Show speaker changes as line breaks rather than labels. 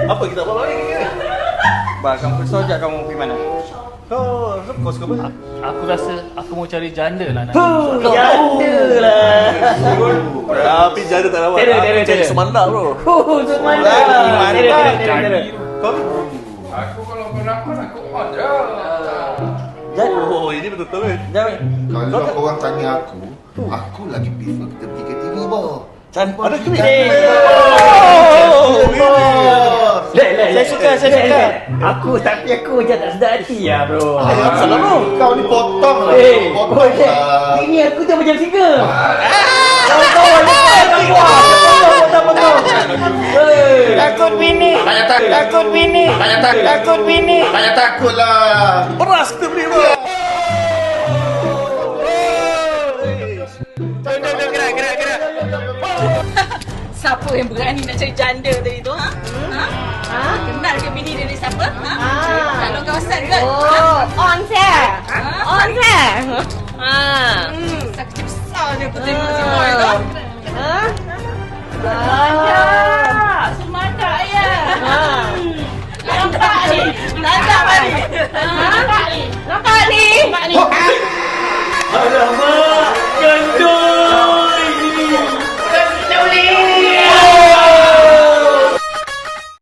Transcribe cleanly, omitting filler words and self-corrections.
Apa kita buat lagi?
Bang, kamu risau je kamu pergi mana?
Kau suka apa?
Aku rasa aku mau cari janda lah nanti.
Janda lah.
Tapi janda tak dapat.
Tera.
Cari semanda bro.
Semanda. Tera.
Kau?
Aku kalau beramal aku ada.
Oh, ini betul-betul kan?
Kalau korang tanya aku lagi prefer kita pergi KTV bawah.
Ada klip.
Saya suka. Tapi aku je tak sedar hati ya bro.
Salah bro.
Kau ni potong lah. Potong lah.
Ini aku tu macam singa.
Takut bini.
Banyak takut lah.
Beras kita beli bro.
Siapa yang berani nak cari janda tadi tu? Kenal ke bini dia ni siapa? Kalau kawasan ke?
On share.
Saya kecil besar je aku tengok si boy tu. Sumanda ya. Nampak ni.
Nampak ni.
Alamak.